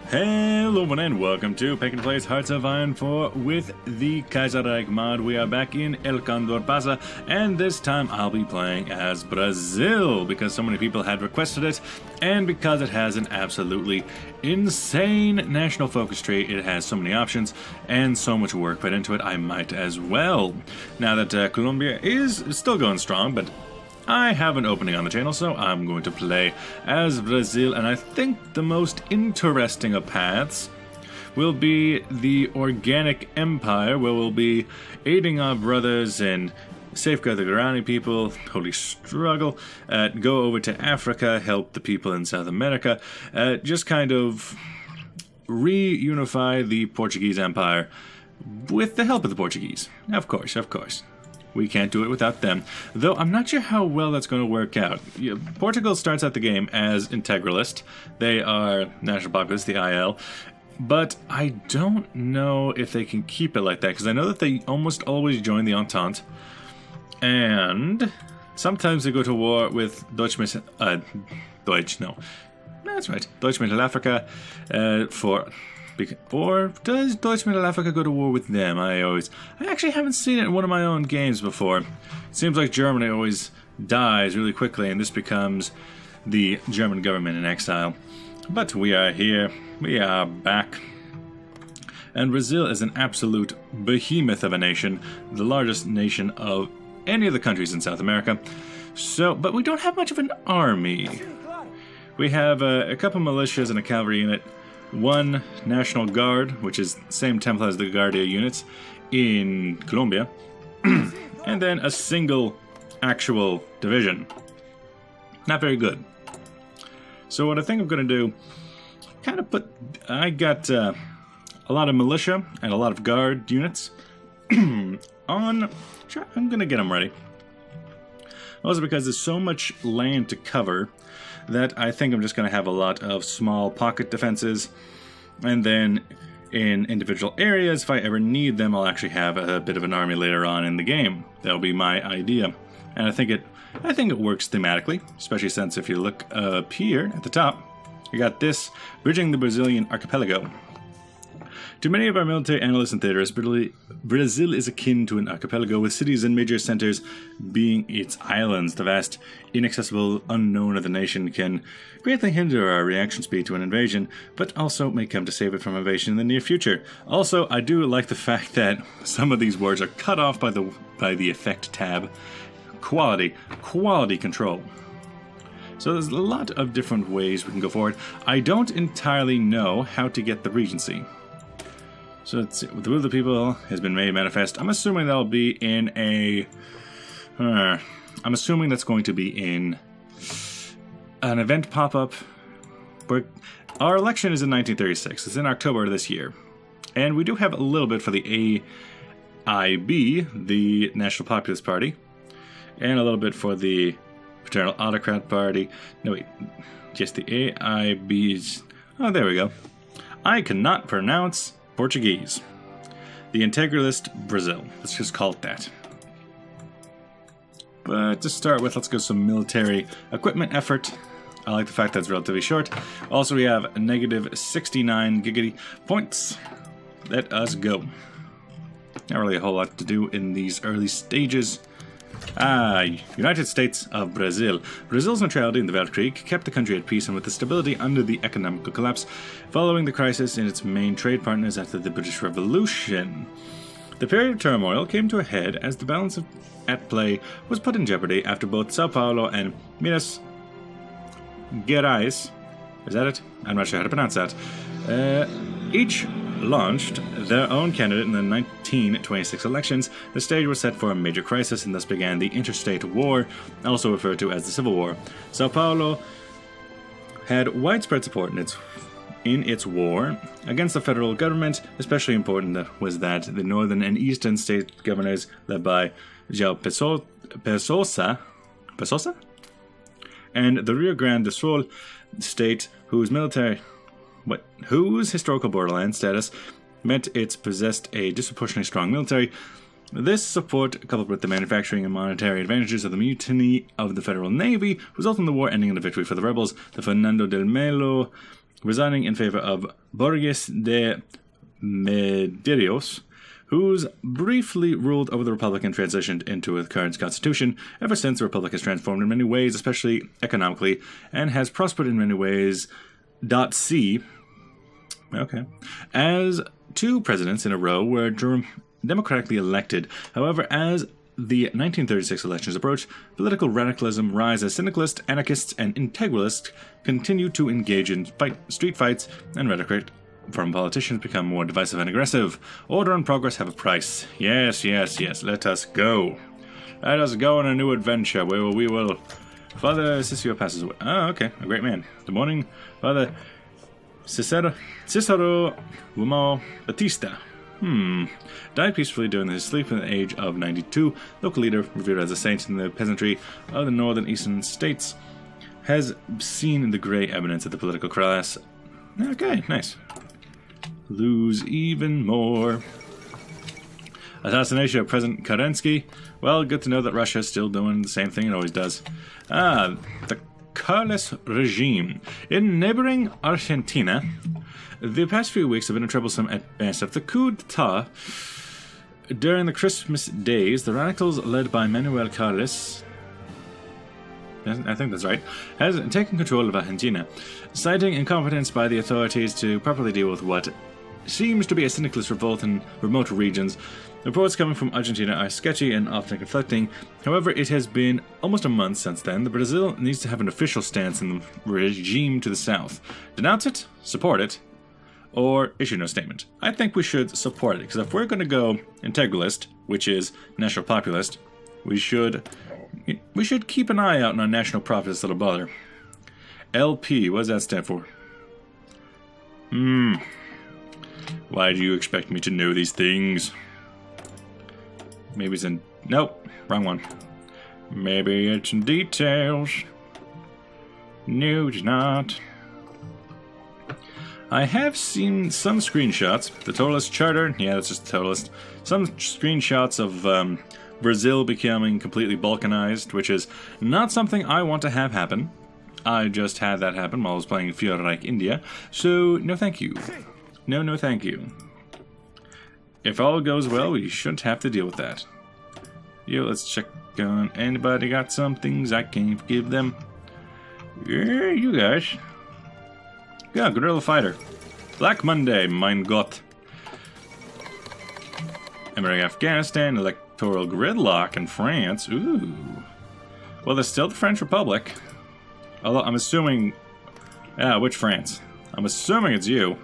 Hello and welcome to Pick and Play's Hearts of Iron 4 with the Kaiserreich mod. We are back in El Condor Pasa, and this time I'll be playing as Brazil because so many people had requested it, and because it has an absolutely insane national focus tree. It has so many options and so much work put into it, I might as well. Now that Colombia is still going strong, but I have an opening on the channel, so I'm going to play as Brazil, and I think the most interesting of paths will be the Organic Empire, where we'll be aiding our brothers and safeguard the Guarani people, holy struggle, go over to Africa, help the people in South America, just kind of reunify the Portuguese Empire with the help of the Portuguese. Of course. We can't do it without them. Though I'm not sure how well that's going to work out. Portugal starts out the game as integralist. They are National Populist, the IL. But I don't know if they can keep it like that, because I know that they almost always join the Entente. And sometimes they go to war with Deutsch Mittelafrika or does Deutsch Mittelafrika go to war with them? I actually haven't seen it in one of my own games before. It seems like Germany always dies really quickly, and this becomes the German government in exile. But we are here, we are back. And Brazil is an absolute behemoth of a nation, the largest nation of any of the countries in South America. But we don't have much of an army. We have a couple militias and a cavalry unit, one National Guard, which is the same template as the Guardia units in Colombia, and then a single actual division. Not very good. So what I think I'm going to do, I got a lot of militia and a lot of guard units I'm going to get them ready. Also because there's so much land to cover that I think I'm just going to have a lot of small pocket defenses, and then in individual areas, if I ever need them, I'll actually have a bit of an army later on in the game. That'll be my idea, and I think it works thematically, especially since if you look up here at the top, you got this, bridging the Brazilian archipelago. To many of our military analysts and theorists, Brazil is akin to an archipelago, with cities and major centers being its islands. The vast, inaccessible unknown of the nation can greatly hinder our reaction speed to an invasion, but also may come to save it from invasion in the near future. Also, I do like the fact that some of these words are cut off by the effect tab. Quality control. So there's a lot of different ways we can go forward. I don't entirely know how to get the Regency. So let's see. The will of the people has been made manifest. I'm assuming that'll be in a... I'm assuming that's going to be in an event pop-up. Our election is in 1936. It's in October of this year. And we do have a little bit for the AIB, the National Populist Party. And a little bit for the Paternal Autocrat Party. No, wait. Just the AIB's... Oh, there we go. I cannot pronounce Portuguese. The Integralist Brazil. Let's just call it that. But to start with, let's go some military equipment effort. I like the fact that it's relatively short. Also, we have a negative 69 giggity points. Let us go. Not really a whole lot to do in these early stages. United States of Brazil. Brazil's neutrality in the Weltkrieg kept the country at peace and with the stability under the economic collapse following the crisis in its main trade partners after the British Revolution. The period of turmoil came to a head as the balance at play was put in jeopardy after both Sao Paulo and Minas Gerais, is that it? I'm not sure how to pronounce that, each launched their own candidate in the 1926 elections. The stage was set for a major crisis, and thus began the Interstate War, also referred to as the Civil War. Sao Paulo had widespread support in its war against the federal government. Especially important was that the northern and eastern state governors, led by João Pessoa, and the Rio Grande do Sul state, whose historical borderland status meant it possessed a disproportionately strong military. This support, coupled with the manufacturing and monetary advantages of the mutiny of the Federal Navy, resulted in the war ending in a victory for the rebels. The Fernando del Melo resigning in favor of Borges de Medeiros, who's briefly ruled over the Republic and transitioned into the current constitution. Ever since, the Republic has transformed in many ways, especially economically, and has prospered in many ways. C. Okay. As 2 presidents in a row were democratically elected. However, as the 1936 elections approach, political radicalism rise as syndicalists, anarchists, and integralists continue to engage in street fights, and rhetoric from politicians become more divisive and aggressive. Order and progress have a price. Yes, yes, yes. Let us go. Let us go on a new adventure where we will... Father Cicero passes away. Oh, okay. A great man. Good morning, Father Cicero Umo Batista. Died peacefully during his sleep at the age of 92. Local leader, revered as a saint in the peasantry of the northern eastern states, has seen the gray eminence of the political class. Okay, nice. Lose even more. Assassination of President Kerensky. Well, good to know that Russia is still doing the same thing it always does. The Carlist regime. In neighboring Argentina, the past few weeks have been troublesome at best. After the coup d'etat during the Christmas days, the radicals led by Manuel Carlos, I think that's right, has taken control of Argentina, citing incompetence by the authorities to properly deal with what seems to be a syndicalist revolt in remote regions. Reports coming from Argentina are sketchy and often conflicting. However, it has been almost a month since then. Brazil needs to have an official stance in the regime to the south. Denounce it, support it, or issue no statement. I think we should support it, because if we're going to go integralist, which is National Populist, we should keep an eye out on our National Populist little brother. LP, what does that stand for? Why do you expect me to know these things? Maybe it's in... Nope, wrong one. Maybe it's in details. No, it's not. I have seen some screenshots. The Totalist Charter, yeah, that's just the Totalist. Some screenshots of Brazil becoming completely balkanized, which is not something I want to have happen. I just had that happen while I was playing Kaiserreich India, so no thank you. No thank you. If all goes well, we shouldn't have to deal with that. Yo, let's check on anybody got some things I can give them. Yeah, you guys. Yeah, Guerrilla Fighter. Black Monday, mein Gott. Entering Afghanistan, electoral gridlock in France. Ooh. Well, there's still the French Republic. Although, I'm assuming... Yeah, which France? I'm assuming it's you.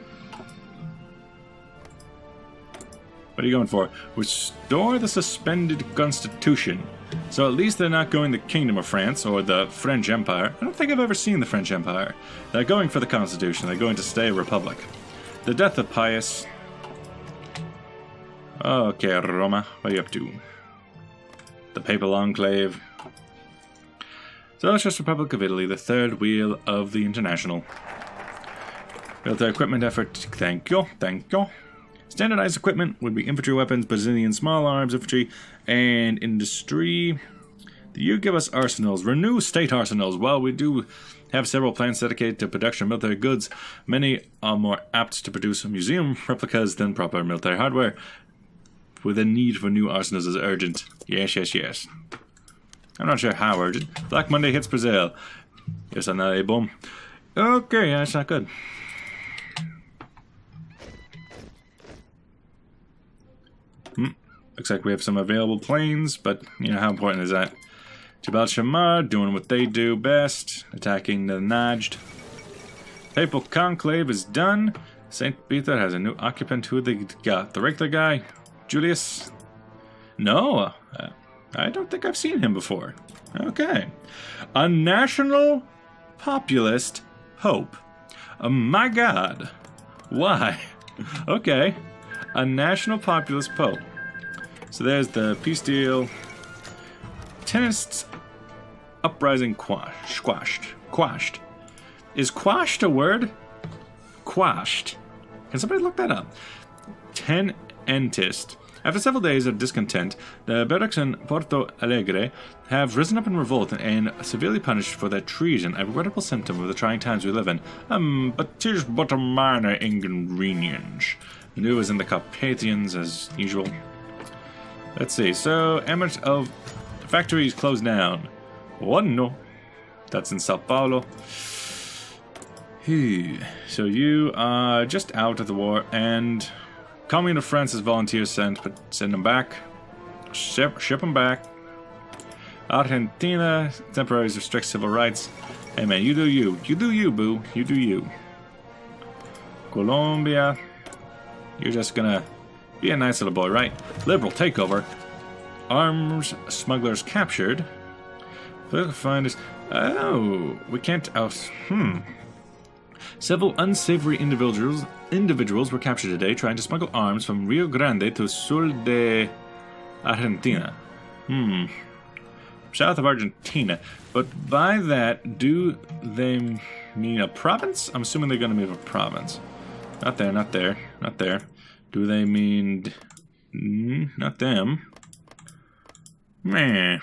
What are you going for? Restore the suspended constitution. So at least they're not going the Kingdom of France or the French Empire. I don't think I've ever seen the French Empire. They're going for the Constitution. They're going to stay a republic. The death of Pius. Okay, Roma. What are you up to? The Papal Enclave. Socialist Republic of Italy, the third wheel of the International. Military equipment effort. Thank you. Thank you. Standardized equipment would be infantry weapons, Brazilian small arms, infantry, and industry. You give us arsenals. Renew state arsenals. While we do have several plants dedicated to production of military goods, many are more apt to produce museum replicas than proper military hardware, with a need for new arsenals is urgent. Yes, yes, yes. I'm not sure how urgent. Black Monday hits Brazil. Yes, another boom. Okay, that's not good. Looks like we have some available planes, but, you know, how important is that? Jabal Shammar doing what they do best, attacking the Najd. Papal Conclave is done. St. Peter has a new occupant. Who they got? The regular guy? Julius? No, I don't think I've seen him before. Okay. A National Populist Pope. Oh my god. Why? Okay. A National Populist Pope. So there's the peace deal. Tennists uprising quashed. Is quashed a word? Quashed. Can somebody look that up? Tenentist After several days of discontent, the barracks in Porto Alegre have risen up in revolt and severely punished for their treason, a regrettable symptom of the trying times we live in. But 'tis but a minor inconvenience. The news in the Carpathians, as usual. Let's see, so Emirates of factories closed down. One, no. That's in Sao Paulo. So you are just out of the war, and Commune of France has volunteers sent, but send them back. Ship them back. Argentina, temporarily restricts civil rights. Hey man, you do you. You do you, boo. You do you. Colombia, you're just gonna be a nice little boy, right? Liberal takeover. Arms smugglers captured. Political finders. Oh, we can't Several unsavory individuals were captured today trying to smuggle arms from Rio Grande to Sul de Argentina. South of Argentina. But by that, do they mean a province? I'm assuming they're going to mean a province. Not there, not there, not there. Do they mean... not them. Meh.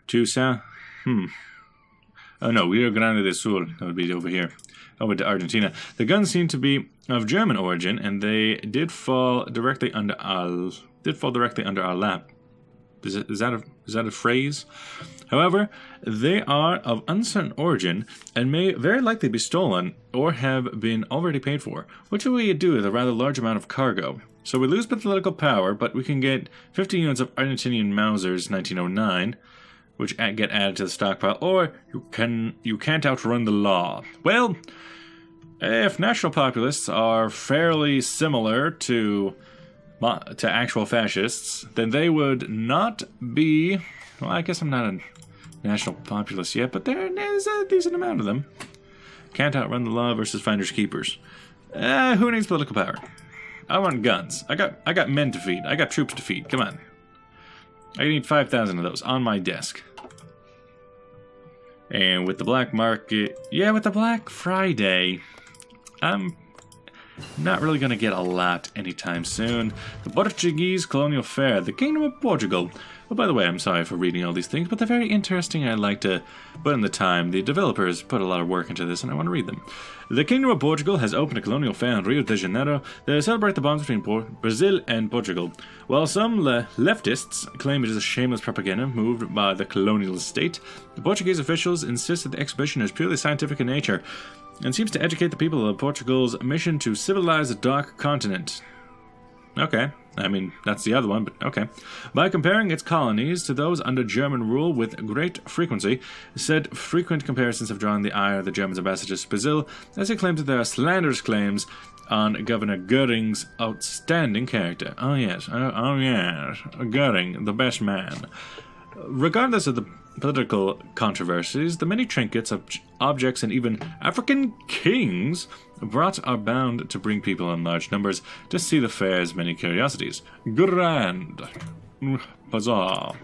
To south? Oh no, Rio Grande do Sul. That would be over here. Over to Argentina. The guns seem to be of German origin, and they did fall directly under our lap. Is that a phrase? However, they are of uncertain origin and may very likely be stolen or have been already paid for. What should we do with a rather large amount of cargo? So we lose political power, but we can get 50 units of Argentinian Mausers 1909, which get added to the stockpile, or you can't outrun the law. Well, if National Populists are fairly similar to actual fascists, then they would not be... Well, I guess I'm not a National Populist yet, but there is a decent amount of them. Can't outrun the law versus finders keepers. Who needs political power? I want guns. I got men to feed. I got troops to feed. Come on. I need 5,000 of those on my desk. And with the black market... Yeah, with the Black Friday... I'm not really going to get a lot anytime soon. The Portuguese colonial fair, the Kingdom of Portugal. Oh, by the way, I'm sorry for reading all these things, but they're very interesting. I like to put in the time. The developers put a lot of work into this, and I want to read them. The Kingdom of Portugal has opened a colonial fair in Rio de Janeiro to celebrate the bonds between Brazil and Portugal. While some leftists claim it is a shameless propaganda moved by the colonial state, the Portuguese officials insist that the exhibition is purely scientific in nature and seems to educate the people of Portugal's mission to civilize the dark continent. Okay. I mean, that's the other one, but okay. By comparing its colonies to those under German rule with great frequency, said frequent comparisons have drawn the ire of the German ambassadors to Brazil, as he claims that there are slanderous claims on Governor Goering's outstanding character. Oh yes, Goering, the best man. Regardless of the political controversies, the many trinkets, objects, and even African kings brought are bound to bring people in large numbers to see the fair's many curiosities. Grand Bazaar.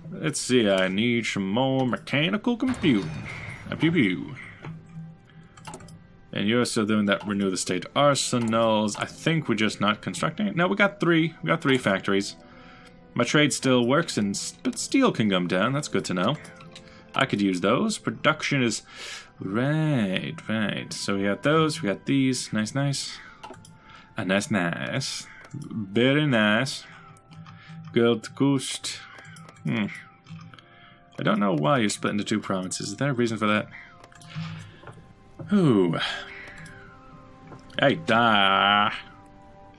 Let's see, I need some more mechanical computing. Pew pew. And you're still doing that renew the state arsenals. I think we're just not constructing it. No, we got three. We got 3 factories. My trade still works, but steel can come down. That's good to know. I could use those. Production is... Right. So we got those. We got these. Nice. Nice. Very nice. Gold coast. I don't know why you're split into 2 provinces. Is there a reason for that? Ooh. Hey, I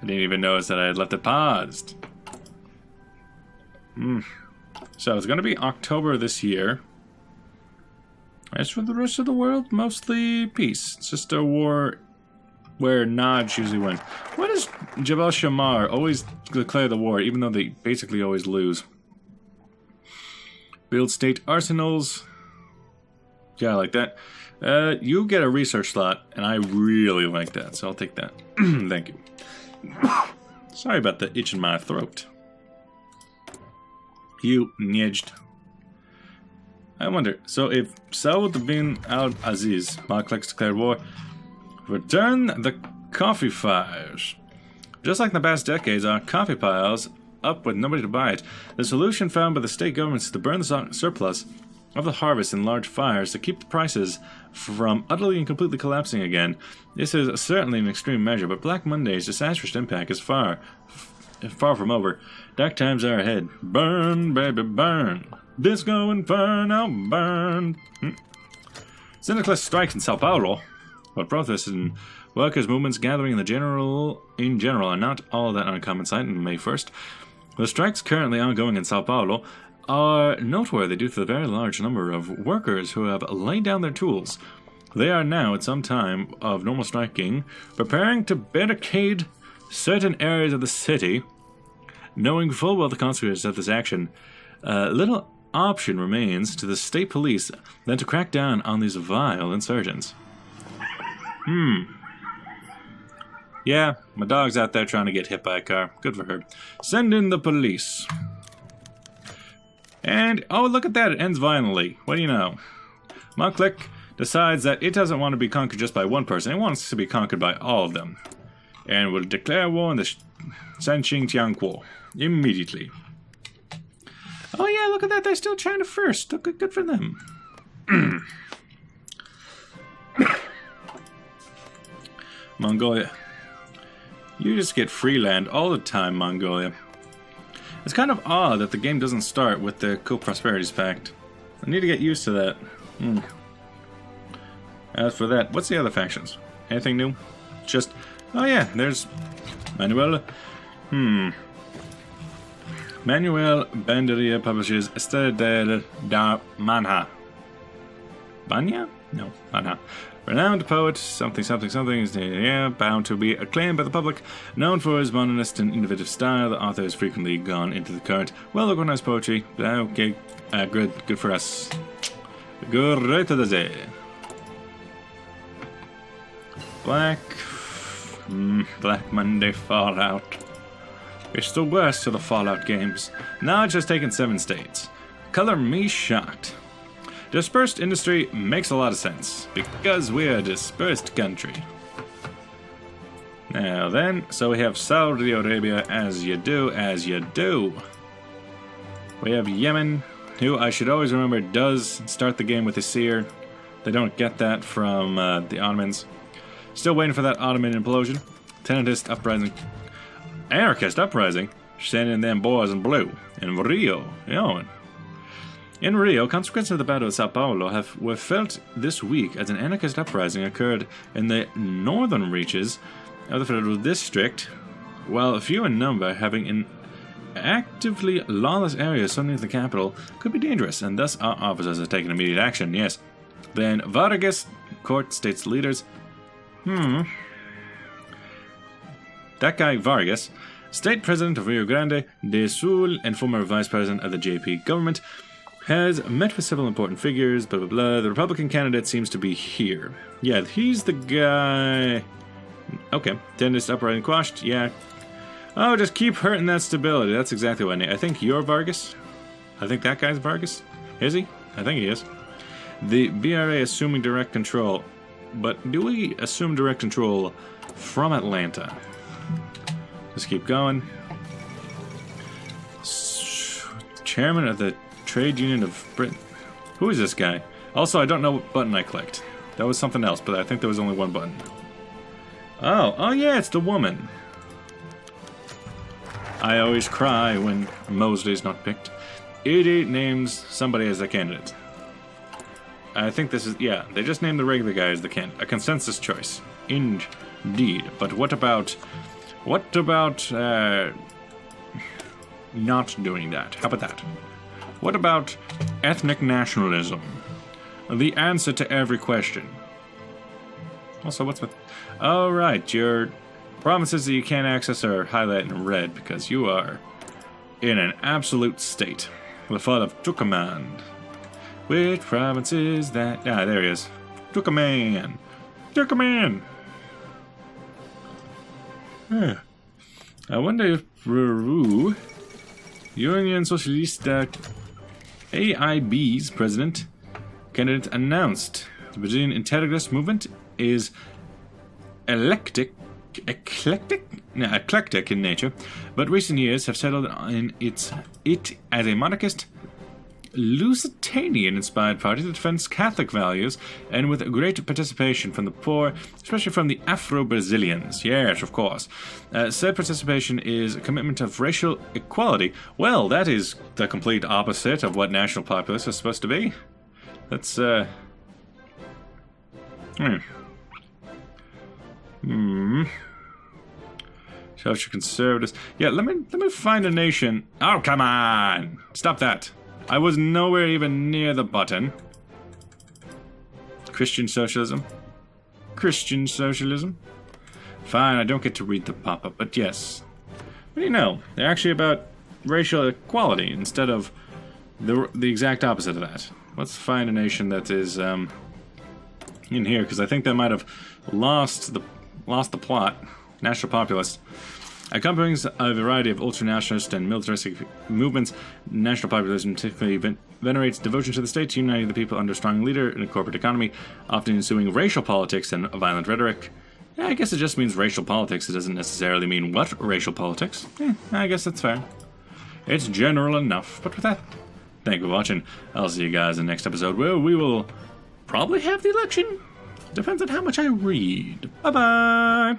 didn't even notice that I had left it paused. So it's going to be October this year. As for the rest of the world, mostly peace. It's just a war where Nods usually win. Why does Jabal Shamar always declare the war, even though they basically always lose? Build state arsenals. Yeah, I like that. You get a research slot, and I really like that, so I'll take that. Thank you. Sorry about the itch in my throat. You nidged. I wonder, so if Saud bin al-Aziz, Malkleks declared war, return the coffee fires. Just like in the past decades, our coffee piles up with nobody to buy it. The solution found by the state governments is to burn the surplus of the harvest in large fires to keep the prices from utterly and completely collapsing again. This is certainly an extreme measure, but Black Monday's disastrous impact is far from over. Dark times are ahead. Burn, baby, burn. Disco Inferno, burn. Syndicalist strikes in Sao Paulo, but protests and workers' movements gathering in general are not all that uncommon sight on May 1st. The strikes currently ongoing in Sao Paulo are noteworthy due to the very large number of workers who have laid down their tools. They are now, at some time of normal striking, preparing to barricade certain areas of the city, knowing full well the consequences of this action. Little option remains to the state police than to crack down on these vile insurgents. Yeah, my dog's out there trying to get hit by a car. Good for her. Send in the police. And, oh, look at that, it ends violently. What do you know? Monclick decides that it doesn't want to be conquered just by one person. It wants to be conquered by all of them. And will declare war on the Sanqing-Tianguo immediately. Oh yeah, look at that, they're still China first. Good for them. Mongolia. You just get free land all the time, Mongolia. It's kind of odd that the game doesn't start with the Co-Prosperities Pact. I need to get used to that. As for that, what's the other factions? Anything new? Just, oh yeah, there's Manuel. Manuel Banderia publishes Estela da Manha. Banya? No, Manha. Renowned poet, something, is bound to be acclaimed by the public. Known for his modernist and innovative style, the author has frequently gone into the current, well-organized poetry. Okay, good for us. Great to the day. Black Monday Fallout. It's the worst of the Fallout games. Now it's just taken 7 states. Color me shocked. Dispersed industry makes a lot of sense, because we're a dispersed country. Now then, so we have Saudi Arabia, as you do. We have Yemen, who I should always remember does start the game with a seer. They don't get that from the Ottomans. Still waiting for that Ottoman implosion. Anarchist uprising, sending them boys in blue. In Rio, In Rio, consequences of the Battle of Sao Paulo were felt this week as an anarchist uprising occurred in the northern reaches of the federal district, while few in number, having an actively lawless area surrounding the capital could be dangerous, and thus our officers have taken immediate action, yes. Then Vargas, court states leaders, that guy Vargas, state president of Rio Grande do Sul and former vice president of the JP government, has met with several important figures, blah blah blah. The Republican candidate seems to be here. Yeah, he's the guy. Okay, dentist uprising quashed, yeah. Oh, just keep hurting that stability. That's exactly what I need. I think you're Vargas. I think that guy's Vargas. Is he? I think he is. The BRA assuming direct control. But do we assume direct control from Atlanta? Let's keep going. Chairman of the Trade Union of Britain. Who is this guy? Also, I don't know what button I clicked. That was something else, but I think there was only one button. Oh yeah, it's the woman. I always cry when Mosley's not picked. It names somebody as the candidate. I think this is, yeah, they just named the regular guy as the candidate. A consensus choice. Indeed. But what about not doing that? How about that? What about ethnic nationalism? The answer to every question. Also, what's with... Oh, right, your provinces that you can't access are highlighted in red because you are in an absolute state. The fall of Tucumán. Which province is that? Ah, there he is. Tucumán. Tucumán! Huh. I wonder if Peru, Union Socialista AIB's president candidate announced the Brazilian integralist movement is eclectic eclectic in nature, but recent years have settled in it as a monarchist, Lusitanian-inspired party that defends Catholic values and with great participation from the poor, especially from the Afro-Brazilians. Yes, of course. Said participation is a commitment of racial equality. Well, that is the complete opposite of what National Populist is supposed to be. That's, Social conservatives. Yeah, let me find a nation. Oh, come on! Stop that. I was nowhere even near the button. Christian socialism. Christian socialism. Fine, I don't get to read the pop-up, but yes. What do you know? They're actually about racial equality instead of the exact opposite of that. Let's find a nation that is in here, because I think they might have lost the plot. National Populist. Accompanying a variety of ultranationalist and militaristic movements, National Populism typically venerates devotion to the state, uniting the people under a strong leader in a corporate economy, often ensuing racial politics and violent rhetoric. Yeah, I guess it just means racial politics. It doesn't necessarily mean what racial politics. I guess that's fair. It's general enough. But with that, thank you for watching. I'll see you guys in the next episode where we will probably have the election. Depends on how much I read. Bye-bye!